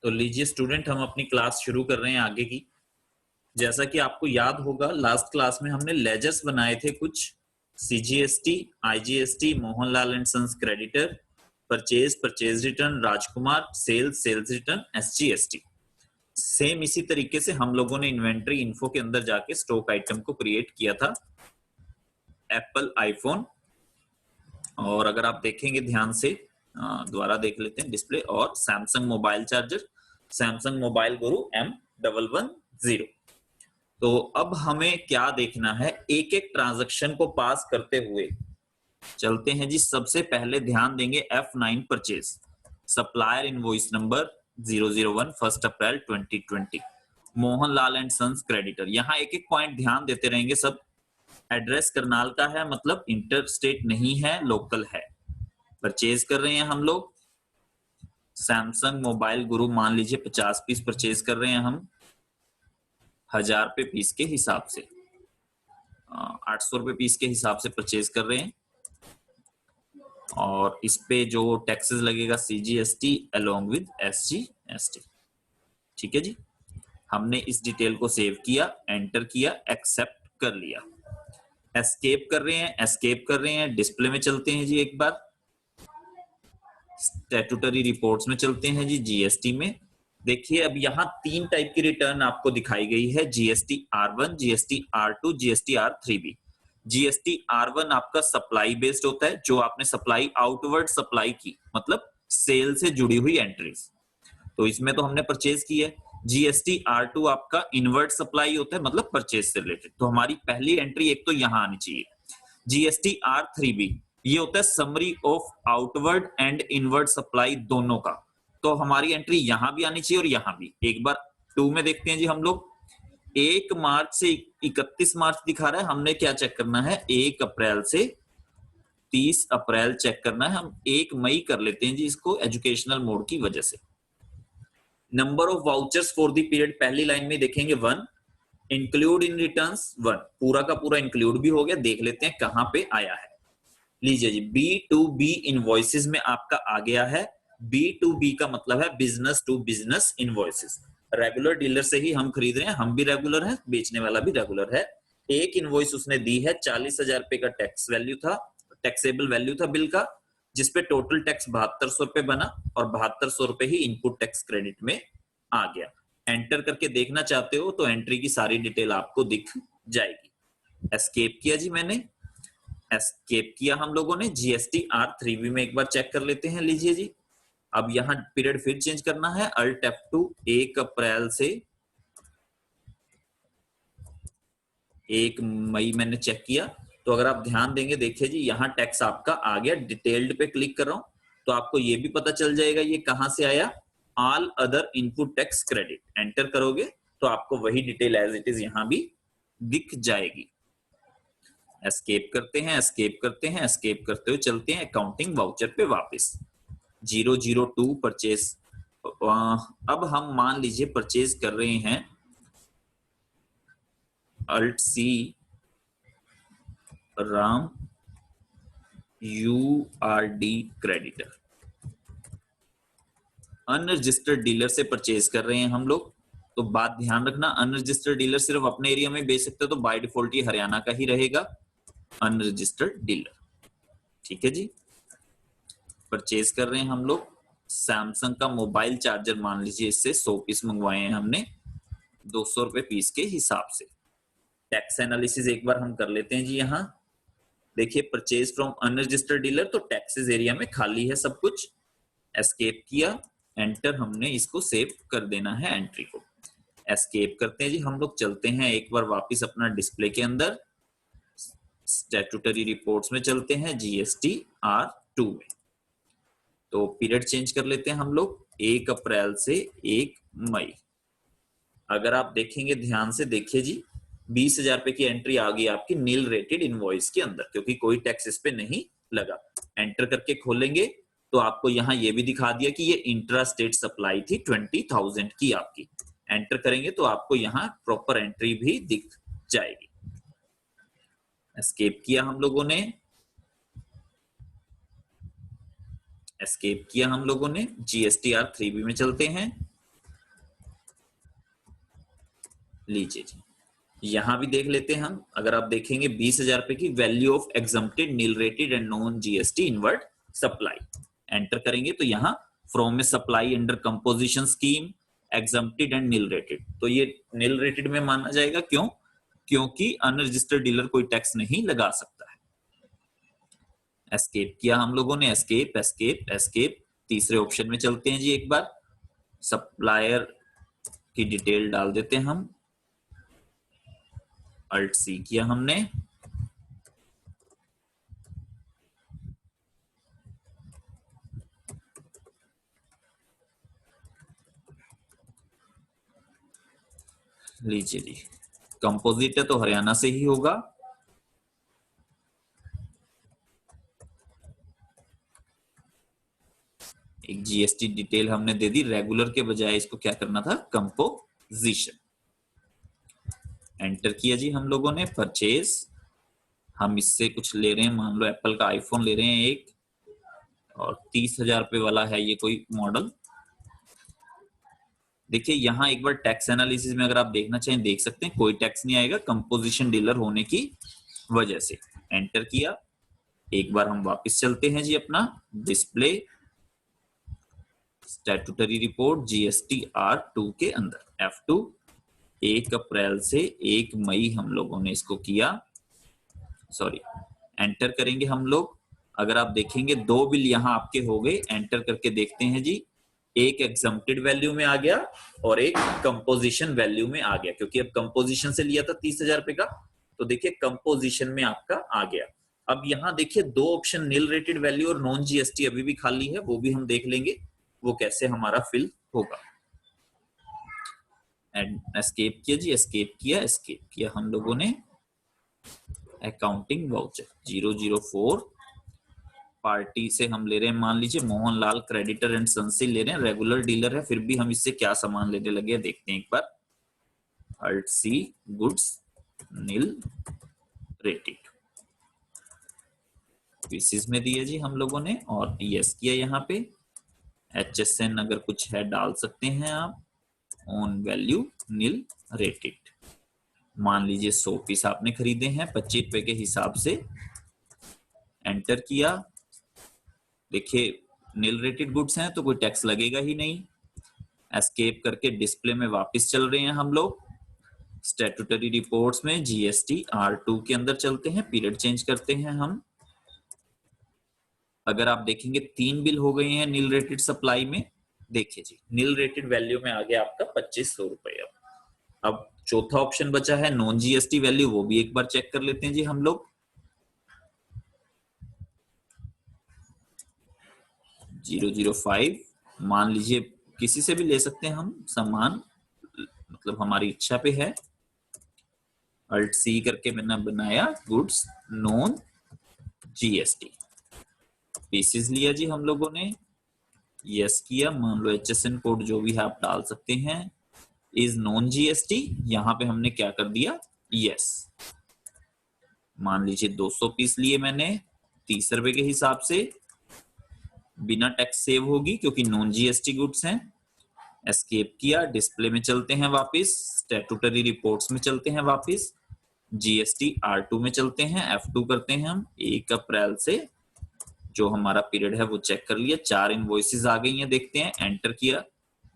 तो लीजिए स्टूडेंट, हम अपनी क्लास शुरू कर रहे हैं आगे की। जैसा कि आपको याद होगा, लास्ट क्लास में हमने लेजर्स बनाए थे कुछ, CGST, IGST, Mohanlal and sons creditor, purchase return Rajkumar, sales return SGST. Same इसी तरीके से हम लोगों ने इन्वेंट्री इन्फो के अंदर जाके स्टॉक आइटम को क्रिएट किया था, एप्पल आईफोन। और अगर आप देखेंगे ध्यान से, दोबारा देख लेते हैं डिस्प्ले, और Samsung mobile charger, Samsung mobile गुरु M110। तो अब हमें क्या देखना है, एक एक ट्रांजैक्शन को पास करते हुए चलते हैं जी। सबसे पहले ध्यान देंगे F9 purchase, supplier invoice number 001 1 April 2020, Mohanlal and sons creditor. यहाँ एक एक पॉइंट ध्यान देते रहेंगे। सब एड्रेस करनाल का है, मतलब इंटर स्टेट नहीं है, लोकल है। परचेज कर रहे हैं हम लोग सैमसंग मोबाइल गुरु, मान लीजिए 50 पीस परचेज कर रहे हैं हम 1000 रुपए पीस के हिसाब से, 800 रुपए पीस के हिसाब से परचेज कर रहे हैं। और इस पे जो टैक्सेस लगेगा सीजीएसटी अलोंग विद एसजीएसटी। ठीक है जी, हमने इस डिटेल को सेव किया, एंटर किया, एक्सेप्ट कर लिया। एस्केप कर रहे हैं, डिस्प्ले में चलते हैं जी। एक बार स्टैट्यूटरी रिपोर्ट्स में चलते हैं जी, जीएसटी में। देखिए अब यहाँ 3 टाइप की रिटर्न आपको दिखाई गई है, GST R1, GST R2, GST R3 भी। जीएसटी R1 आपका सप्लाई बेस्ड होता है, जो आपने सप्लाई आउटवर्ड सप्लाई की, मतलब सेल से जुड़ी हुई एंट्रीज, तो इसमें तो हमने परचेज की है। जीएसटी R2 आपका इनवर्ड सप्लाई होता है, मतलब परचेज से रिलेटेड, तो हमारी पहली एंट्री एक तो यहाँ आनी चाहिए। जीएसटी R3 भी, ये होता है summary of outward and inward supply दोनों का, तो हमारी एंट्री यहां भी आनी चाहिए और यहां भी। एक बार 2 में देखते हैं जी हम लोग। 1 मार्च से 31 मार्च दिखा रहा है, हमने क्या चेक करना है, 1 अप्रैल से 30 अप्रैल चेक करना है। हम 1 मई कर लेते हैं जी इसको, एजुकेशनल मोड की वजह से। Number of vouchers for the period, पहली लाइन में देखेंगे 1, इंक्लूड इन रिटर्न्स 1, पूरा का पूरा इंक्लूड भी हो गया। देख लेते हैं कहां पे आया है। लीजिए जी, B2B इनवॉइसेस में आपका आ गया है। B2B का मतलब है business to business invoices. Regular dealer से ही हम खरीद रहे हैं, हम भी रेगुलर हैं, बेचने वाला भी रेगुलर है। एक इनवॉइस उसने दी है, 40,000 रुपए का टैक्स वैल्यू था, टैक्सेबल वैल्यू था बिल का, जिसपे टोटल टैक्स 7200 रुपए बना, और 7200 रुपए ही इनपुट टैक्स क्रेडिट में आ गया। एंटर करके देखना चाहते हो तो एंट्री की सारी डिटेल आपको दिख जाएगी। एस्केप किया जी मैंने, एस्केप किया हम लोगों ने। जीएसटी R3 में एक बार चेक कर लेते हैं। लीजिए जी, अब यहाँ पीरियड फिर चेंज करना है, अल्ट F2, 1 अप्रैल से 1 मई मैंने चेक किया। तो अगर आप ध्यान देंगे, देखिए जी यहाँ टैक्स आपका आ गया। डिटेल्ड पे क्लिक कर रहा हूं तो आपको ये भी पता चल जाएगा ये कहां से आया, all other input tax credit. Enter करोगे तो आपको वही डिटेल एज इट इज यहाँ भी दिख जाएगी। एस्केप करते हैं, एस्केप करते हैं, एस्केप करते हुए चलते हैं अकाउंटिंग वाउचर पे वापस। 002 परचेज। अब हम मान लीजिए परचेज कर रहे हैं alt C Ram URD creditor. Unregistered dealer से परचेज कर रहे हैं हम लोग। तो बात ध्यान रखना, अनरजिस्टर्ड डीलर सिर्फ अपने एरिया में बेच सकते हैं, तो बाय डिफॉल्ट ये हरियाणा का ही रहेगा, अनरजिस्टर्ड डीलर। ठीक है जी, परचेज कर रहे हैं हम लोग सैमसंग का मोबाइल चार्जर, मान लीजिए इससे 100 पीस मंगवाए हैं हमने 200 रुपए पीस के हिसाब से। टैक्स एनालिसिस एक बार हम कर लेते हैं जी। यहाँ देखिए, परचेज फ्रॉम अनरजिस्टर्ड डीलर, तो टैक्सेस एरिया में खाली है सब कुछ। एस्केप किया, एंटर, हमने इसको सेव कर देना है एंट्री को। एस्केप करते हैं जी हम लोग, चलते हैं एक बार वापस अपना डिस्प्ले के अंदर, स्टैट्यूटरी रिपोर्ट्स में चलते हैं, जीएसटी R2 में। तो पीरियड चेंज कर लेते हैं हम लोग, 1 अप्रैल से 1 मई। अगर आप देखेंगे ध्यान से, देखिए जी 20,000 रुपए की एंट्री आ गई आपकी नील रेटेड इनवॉइस के अंदर, क्योंकि कोई टैक्स इस पे नहीं लगा। एंटर करके खोलेंगे तो आपको यहाँ ये भी दिखा दिया कि ये इंट्रा स्टेट सप्लाई थी 20,000 की आपकी। एंटर करेंगे तो आपको यहाँ प्रॉपर एंट्री भी दिख जाएगी। एस्केप किया हम लोगों ने, एस्केप किया हम लोगों ने, जीएसटी R3 में चलते हैं। लीजिए जी, यहां भी देख लेते हैं हम। अगर आप देखेंगे 20,000 रुपए की value of exempted nil rated and non GST inward supply, enter करेंगे तो यहाँ फ्रॉम में supply under composition scheme exempted and nil rated, तो ये नील रेटेड में माना जाएगा। क्यों? क्योंकि अनरजिस्टर्ड डीलर कोई टैक्स नहीं लगा सकता है। एस्केप किया हम लोगों ने, एस्केप एस्केप एस्केप। तीसरे ऑप्शन में चलते हैं जी, एक बार सप्लायर की डिटेल डाल देते हैं हम, अल्ट सी किया हमने, लीजिए जी, कंपोजिट है तो हरियाणा से ही होगा। एक जीएसटी डिटेल हमने दे दी, रेगुलर के बजाय इसको क्या करना था, कंपोजिशन। एंटर किया जी हम लोगों ने, परचेज, हम इससे कुछ ले रहे हैं, मान लो एप्पल का आईफोन ले रहे हैं एक, और 30,000 रुपए वाला है ये कोई मॉडल। देखिए यहाँ एक बार टैक्स एनालिसिस में अगर आप देखना चाहें देख सकते हैं, कोई टैक्स नहीं आएगा कंपोजिशन डीलर होने की वजह से। एंटर किया, एक बार हम वापस चलते हैं जी अपना display statutory report GST R2 के अंदर, F2, 1 अप्रैल से 1 मई हम लोगों ने इसको किया, सॉरी, एंटर करेंगे हम लोग। अगर आप देखेंगे 2 बिल यहाँ आपके हो गए, एंटर करके देखते हैं जी, एक एग्जम्प्टेड वैल्यू में आ गया और एक कंपोजिशन वैल्यू में आ गया, क्योंकि अब कंपोजिशन से लिया था 30,000 रुपए का, तो देखिए कंपोजिशन में आपका आ गया। अब यहाँ देखिए 2 ऑप्शन नील रेटेड वैल्यू और नॉन जीएसटी अभी भी खाली है, वो भी हम देख लेंगे वो कैसे हमारा फिल होगा। एस्केप किया जी, एस्केप किया हम लोगों ने। अकाउंटिंग वाउचर 004 पार्टी से हम ले रहे हैं, मान लीजिए मोहनलाल क्रेडिटर एंड सन से ले रहे हैं, रेगुलर डीलर है, फिर भी हम इससे क्या सामान लेने लगे देखते हैं एक बार। Alt C, goods nil rated, pieces में दिया जी हम लोगों ने, और यस किया यहाँ पे। HSN अगर कुछ है डाल सकते हैं आप, ऑन वैल्यू नील रेटेड, मान लीजिए 100 पीस आपने खरीदे हैं 25 रुपए के हिसाब से। एंटर किया, देखिए नील रेटेड गुड्स हैं तो कोई टैक्स लगेगा ही नहीं। एस्केप करके डिस्प्ले में वापस चल रहे हैं हम लोग, स्टैट्यूटरी रिपोर्ट्स में जीएसटी R2 के अंदर चलते हैं, पीरियड चेंज करते हैं हम। अगर आप देखेंगे 3 बिल हो गए हैं नील रेटेड सप्लाई में, देखिए जी नील रेटेड वैल्यू में आ गया आपका 2500 रुपए। अब चौथा ऑप्शन बचा है नॉन जीएसटी वैल्यू, वो भी एक बार चेक कर लेते हैं जी हम लोग। 005, मान लीजिए किसी से भी ले सकते हैं हम सामान, मतलब हमारी इच्छा पे है। अल्ट सी करके मैंने बनाया गुड्स नॉन जीएसटी, पीसेस लिया जी हम लोगों ने, यस किया, मान लो HSN कोड जो भी है आप डाल सकते हैं, इज नॉन जीएसटी, यहां पे हमने क्या कर दिया, यस। मान लीजिए 200 पीस लिए मैंने 30 रुपए के हिसाब से, बिना टैक्स सेव होगी क्योंकि नॉन जीएसटी गुड्स हैं। एस्केप किया, डिस्प्ले में चलते हैं वापस, स्टैट्यूटरी रिपोर्ट्स में चलते हैं वापस, जीएसटी R2 में चलते हैं, F2 करते हैं हम। 1 अप्रैल से जो हमारा पीरियड है वो चेक कर लिया, 4 इनवॉइसेस आ गई हैं, देखते हैं। एंटर किया,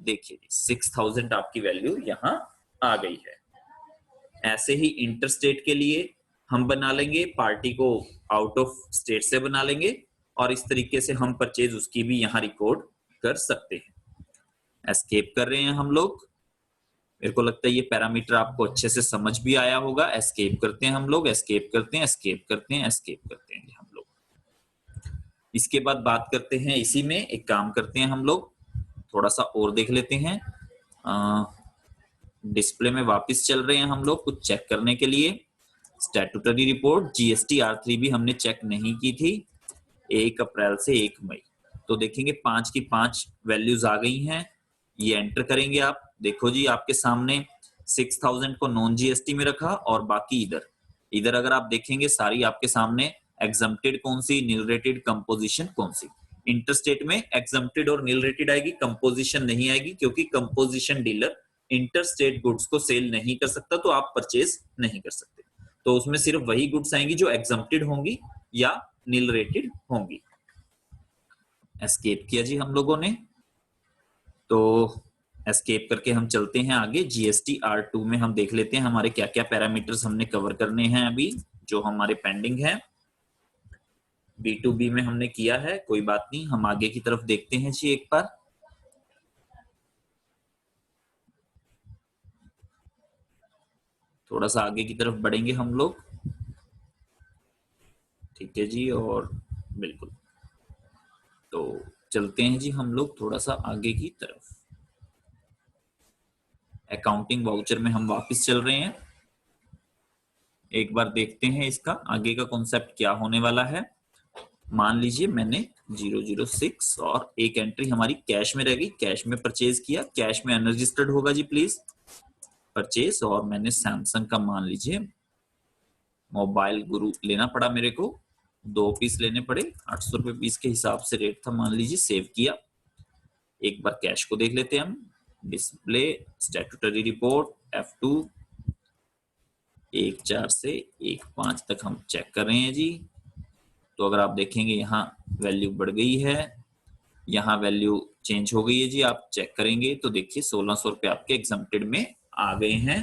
देखिए 6000 आपकी वैल्यू यहाँ आ गई है। ऐसे ही इंटर स्टेट के लिए हम बना लेंगे, पार्टी को आउट ऑफ स्टेट से बना लेंगे, और इस तरीके से हम परचेज उसकी भी यहाँ रिकॉर्ड कर सकते हैं। एस्केप कर रहे हैं हम लोग, मेरे को लगता है ये पैरामीटर आपको अच्छे से समझ भी आया होगा। एस्केप करते हैं हम लोग, एस्केप करते हैं, एस्केप करते हैं, एस्केप करते हैं हम लोग। इसके बाद बात करते हैं, इसी में एक काम करते हैं हम लोग, थोड़ा सा और देख लेते हैं। डिस्प्ले में वापस चल रहे हैं हम लोग कुछ चेक करने के लिए। स्टैट्यूटरी रिपोर्ट जीएसटी R3 भी हमने चेक नहीं की थी, 1 अप्रैल से 1 मई, तो देखेंगे 5 की 5 वैल्यूज आ गई हैं। ये एंटर करेंगे आप, देखो जी आपके सामने 6000 को नॉन जीएसटी में रखा, और बाकी इधर अगर आप देखेंगे सारी आपके सामने एग्जम्प्टेड कौन सी, नील रेटेड, कंपोजिशन कौन सी। इंटरस्टेट में एग्जम्प्टेड और नील रेटेड आएगी, कंपोजिशन नहीं आएगी, क्योंकि composition dealer inter state goods को सेल नहीं कर सकता तो आप परचेज नहीं कर सकते। तो उसमें सिर्फ वही गुड्स आएंगी जो एग्जम्प्टेड होंगी या नील रेटेड होंगी। एस्केप किया जी हम लोगों ने, तो एस्केप करके हम चलते हैं आगे। जीएसटी R2 में हम देख लेते हैं हमारे क्या क्या पैरामीटर्स हमने कवर करने हैं अभी जो हमारे पेंडिंग है। B2B में हमने किया है, कोई बात नहीं, हम आगे की तरफ देखते हैं जी एक बार। थोड़ा सा आगे की तरफ बढ़ेंगे हम लोग, ठीक है जी, और बिल्कुल तो चलते हैं जी हम लोग थोड़ा सा आगे की तरफ। अकाउंटिंग वाउचर में हम वापस चल रहे हैं, एक बार देखते हैं इसका आगे का कॉन्सेप्ट क्या होने वाला है। मान लीजिए मैंने 006 और एक एंट्री हमारी कैश में रह गई, कैश में परचेज किया, कैश में अनरजिस्टर्ड होगा जी प्लीज परचेज, और मैंने सैमसंग का मान लीजिए मोबाइल गुरु लेना पड़ा, मेरे को 2 पीस लेने पड़े, 800 रुपए पीस के हिसाब से रेट था मान लीजिए, सेव किया। एक बार कैश को देख लेते हैं हम, डिस्प्ले स्टैट्यूटरी रिपोर्ट F2 1/4 से 1/5 तक हम चेक कर रहे हैं जी। तो अगर आप देखेंगे यहाँ वैल्यू बढ़ गई है, यहाँ वैल्यू चेंज हो गई है जी, आप चेक करेंगे तो देखिए 1600 रुपए आपके एग्जम्प्टेड में आ गए हैं।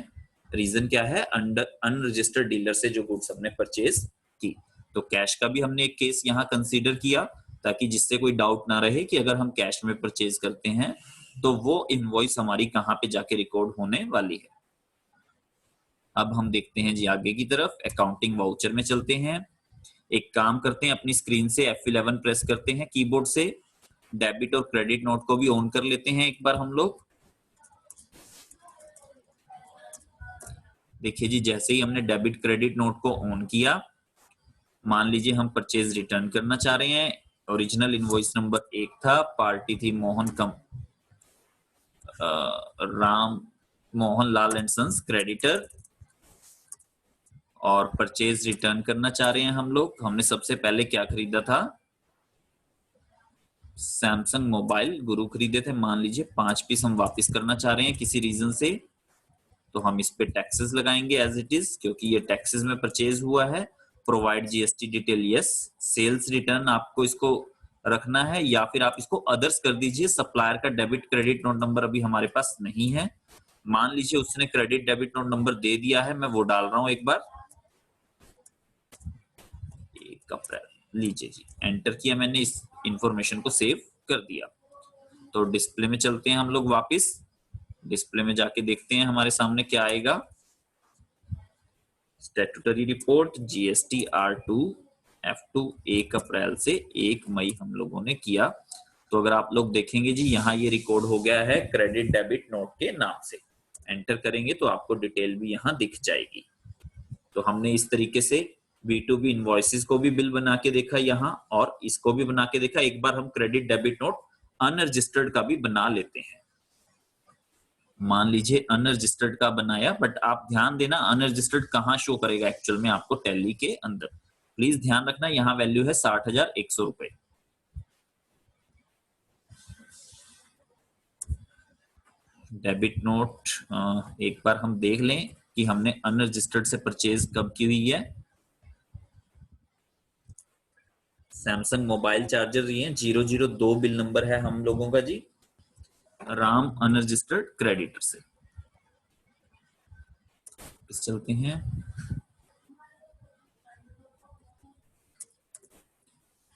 रीजन क्या है, अंडर अनरजिस्टर्ड डीलर से जो गुड्स हमने परचेज की। तो कैश का भी हमने एक केस यहाँ कंसीडर किया ताकि जिससे कोई डाउट ना रहे कि अगर हम कैश में परचेज करते हैं तो वो इनवॉइस हमारी कहाँ पे जाके रिकॉर्ड होने वाली है। अब हम देखते हैं जी आगे की तरफ, अकाउंटिंग वाउचर में चलते हैं। एक काम करते हैं, अपनी स्क्रीन से F11 प्रेस करते हैं कीबोर्ड से, डेबिट और क्रेडिट नोट को भी ऑन कर लेते हैं एक बार हम लोग। देखिए जी जैसे ही हमने डेबिट क्रेडिट नोट को ऑन किया, मान लीजिए हम परचेज रिटर्न करना चाह रहे हैं। ओरिजिनल इनवॉइस नंबर 1 था, पार्टी थी Ram Mohan Lal and sons creditor, और परचेज रिटर्न करना चाह रहे हैं हम लोग। हमने सबसे पहले क्या खरीदा था, सैमसंग मोबाइल गुरु खरीदे थे, मान लीजिए 5 पीस हम वापस करना चाह रहे हैं किसी रीजन से, तो हम इस पे टैक्सेस लगाएंगे एज इट इज, क्योंकि ये टैक्सेस में परचेज हुआ है। Provide GST detail yes, sales return आपको इसको रखना है या फिर आप इसको अदर्स कर दीजिए। सप्लायर का डेबिट क्रेडिट नोट नंबर अभी हमारे पास नहीं है, मान लीजिए उसने क्रेडिट डेबिट नोट नंबर दे दिया है, मैं वो डाल रहा हूं एक बार। 1 अप्रैल लीजिए जी, एंटर किया मैंने, इस इंफॉर्मेशन को सेव कर दिया। तो डिस्प्ले में चलते हैं हम लोग वापस, डिस्प्ले में जाके देखते हैं हमारे सामने क्या आएगा। Statutory report GST R2 F2 1 अप्रैल से 1 मई हम लोगों ने किया। तो अगर आप लोग देखेंगे जी यहाँ ये रिकॉर्ड हो गया है क्रेडिट डेबिट नोट के नाम से, एंटर करेंगे तो आपको डिटेल भी यहाँ दिख जाएगी। तो हमने इस तरीके से B2B इनवॉइसेस को भी बिल बना के देखा यहाँ, और इसको भी बना के देखा। एक बार हम क्रेडिट डेबिट नोट अनरजिस्टर्ड का भी बना लेते हैं। मान लीजिए अनरजिस्टर्ड का बनाया, बट आप ध्यान देना अनरजिस्टर्ड कहाँ शो करेगा एक्चुअल में आपको टैली के अंदर, प्लीज ध्यान रखना। यहाँ वैल्यू है 60,100 रुपए। डेबिट नोट एक बार हम देख लें कि हमने अनरजिस्टर्ड से परचेज कब की हुई है। सैमसंग मोबाइल चार्जर ये 002 बिल नंबर है हम लोगों का जी, राम अनरजिस्टर्ड क्रेडिटर से। इस चलते हैं,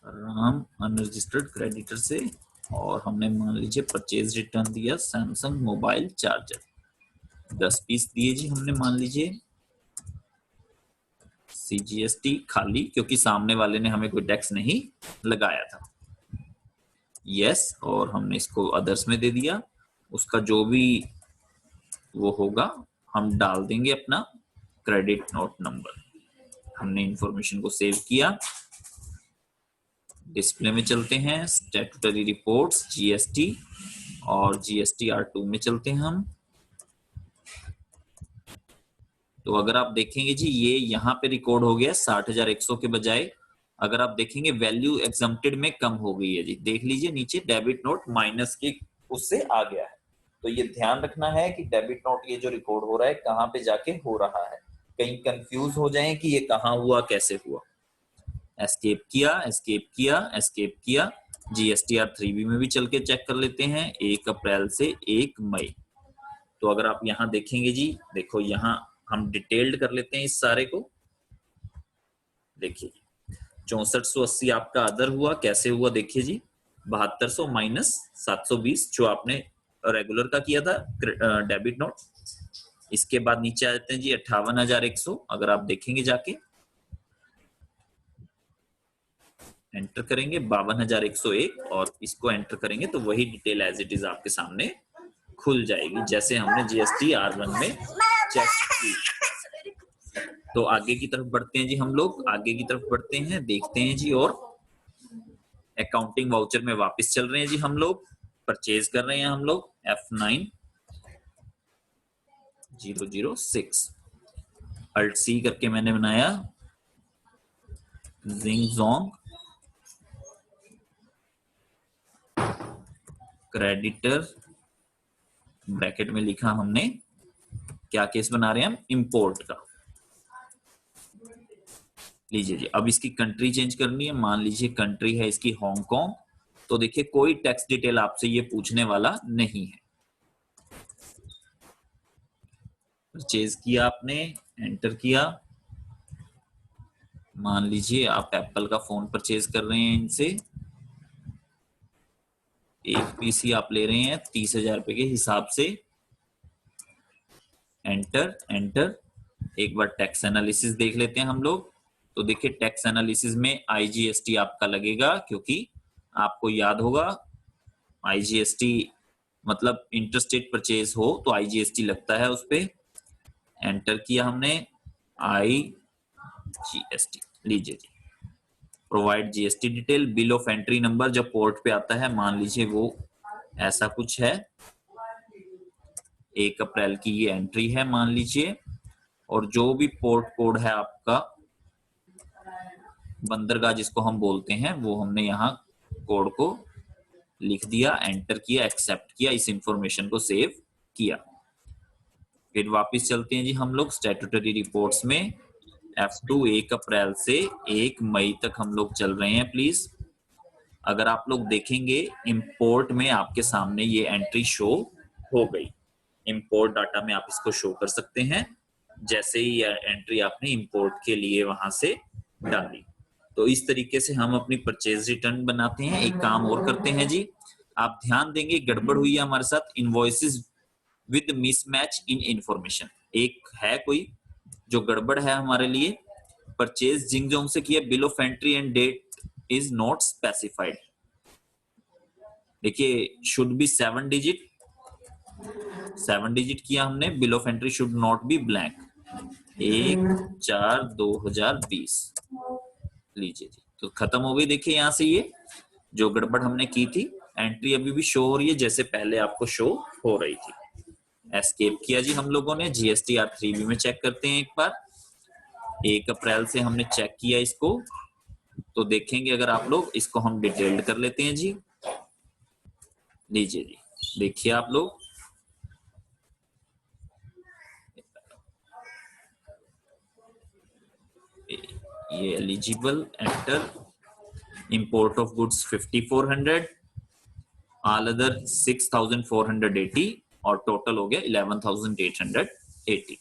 राम अनरजिस्टर्ड क्रेडिटर से, और हमने मान लीजिए परचेज रिटर्न दिया सैमसंग मोबाइल चार्जर 10 पीस दिए जी हमने, मान लीजिए CGST खाली, क्योंकि सामने वाले ने हमें कोई टैक्स नहीं लगाया था। यस, और हमने इसको अदर्स में दे दिया, उसका जो भी वो होगा हम डाल देंगे अपना क्रेडिट नोट नंबर। हमने इंफॉर्मेशन को सेव किया। डिस्प्ले में चलते हैं, स्टैट्यूटरी रिपोर्ट्स GST और GST R2 में चलते हैं हम। तो अगर आप देखेंगे जी ये यहाँ पे रिकॉर्ड हो गया 60,100 के बजाय, अगर आप देखेंगे वैल्यू एग्जम्प्टेड में कम हो गई है जी, देख लीजिए नीचे डेबिट नोट माइनस के उससे आ गया है। तो ये ध्यान रखना है कि डेबिट नोट ये जो रिकॉर्ड हो रहा है कहाँ पे जाके हो रहा है, कहीं कंफ्यूज हो जाए कि ये कहाँ हुआ कैसे हुआ। एस्केप किया, एस्केप किया, एस्केप किया। जीएसटीआर 3B में भी चल के चेक कर लेते हैं, 1 अप्रैल से 1 मई। तो अगर आप यहाँ देखेंगे जी, देखो यहाँ हम डिटेल्ड कर लेते हैं इस सारे को। देखिए 6480 आपका अदर हुआ, कैसे हुआ देखिए जी, 7200 माइनस 720 जो आपने रेगुलर का किया था डेबिट नोट। इसके बाद नीचे आ जाते हैं जी 58,100। अगर आप देखेंगे जाके एंटर करेंगे 52,101 और इसको एंटर करेंगे तो वही डिटेल एज इट इज आपके सामने खुल जाएगी जैसे हमने जीएसटी R1 में चेक की। तो आगे की तरफ बढ़ते हैं जी, हम लोग आगे की तरफ बढ़ते हैं, देखते हैं जी। और अकाउंटिंग वाउचर में वापस चल रहे हैं जी, हम लोग परचेज कर रहे हैं हम लोग F9006 अल्ट सी करके मैंने बनाया जिंगजोंग क्रेडिटर, ब्रैकेट में लिखा हमने क्या केस बना रहे हैं हम, इंपोर्ट का। लीजिए जी, अब इसकी कंट्री चेंज करनी है, मान लीजिए कंट्री है इसकी हांगकांग। तो देखिए कोई टैक्स डिटेल आपसे ये पूछने वाला नहीं है। परचेज किया आपने, एंटर किया, मान लीजिए आप एप्पल का फोन परचेज कर रहे हैं इनसे, एक पीसी आप ले रहे हैं 30,000 रुपए के हिसाब से, एंटर एंटर। एक बार टैक्स एनालिसिस देख लेते हैं हम लोग। तो देखिए टैक्स एनालिसिस में आईजीएसटी आपका लगेगा, क्योंकि आपको याद होगा आईजीएसटी मतलब इंटरस्टेट परचेज हो तो आईजीएसटी लगता है उस पे। एंटर किया हमने आईजीएसटी, लीजिए जी, provide GST detail, bill of entry number जब पोर्ट पे आता है, मान लीजिए वो ऐसा कुछ है, 1 अप्रैल की ये एंट्री है मान लीजिए। और जो भी पोर्ट कोड है आपका बंदरगाह जिसको हम बोलते हैं, वो हमने यहाँ कोड को लिख दिया, एंटर किया, एक्सेप्ट किया, इस इंफॉर्मेशन को सेव किया। फिर वापस चलते हैं जी हम लोग स्टैट्यूटरी रिपोर्ट्स में। F2 1 अप्रैल से 1 मई तक हम लोग चल रहे हैं प्लीज। अगर आप लोग देखेंगे इंपोर्ट में आपके सामने ये एंट्री शो हो गई। इंपोर्ट डाटा में आप इसको शो कर सकते हैं जैसे ही एंट्री आपने इंपोर्ट के लिए वहां से डाली। तो इस तरीके से हम अपनी परचेज रिटर्न बनाते हैं। एक काम और करते हैं जी, आप ध्यान देंगे गड़बड़ हुई है हमारे साथ, invoices with mismatch in information. एक है कोई जो गड़बड़ है हमारे लिए, परचेज जिंगजोंग से किया, bill of entry and date is not specified. देखिए शुड बी 7 डिजिट, 7 डिजिट किया हमने, bill of entry should not be blank, 1/4/2020। लीजिए जी, तो खत्म हो गई। देखिए यहाँ से ये जो गड़बड़ हमने की थी, एंट्री अभी भी शो हो रही है जैसे पहले आपको शो हो रही थी। एस्केप किया जी हम लोगों ने, जीएसटीआर 3B में चेक करते हैं एक बार। 1 अप्रैल से हमने चेक किया इसको, तो देखेंगे अगर आप लोग इसको हम डिटेल्ड कर लेते हैं जी। लीजिए जी, देखिए आप लोग, ये eligible, enter, import of goods 5400, all other 6480 और टोटल हो गया 11880।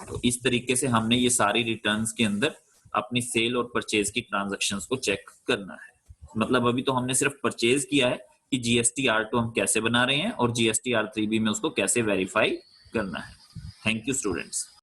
तो इस तरीके से हमने ये सारी रिटर्न्स के अंदर अपनी सेल और परचेज की ट्रांजैक्शंस को चेक करना है। मतलब अभी तो हमने सिर्फ परचेज किया है कि GST-R2 हम कैसे बना रहे हैं और GST-R3B में उसको कैसे वेरीफाई करना है। Thank you students.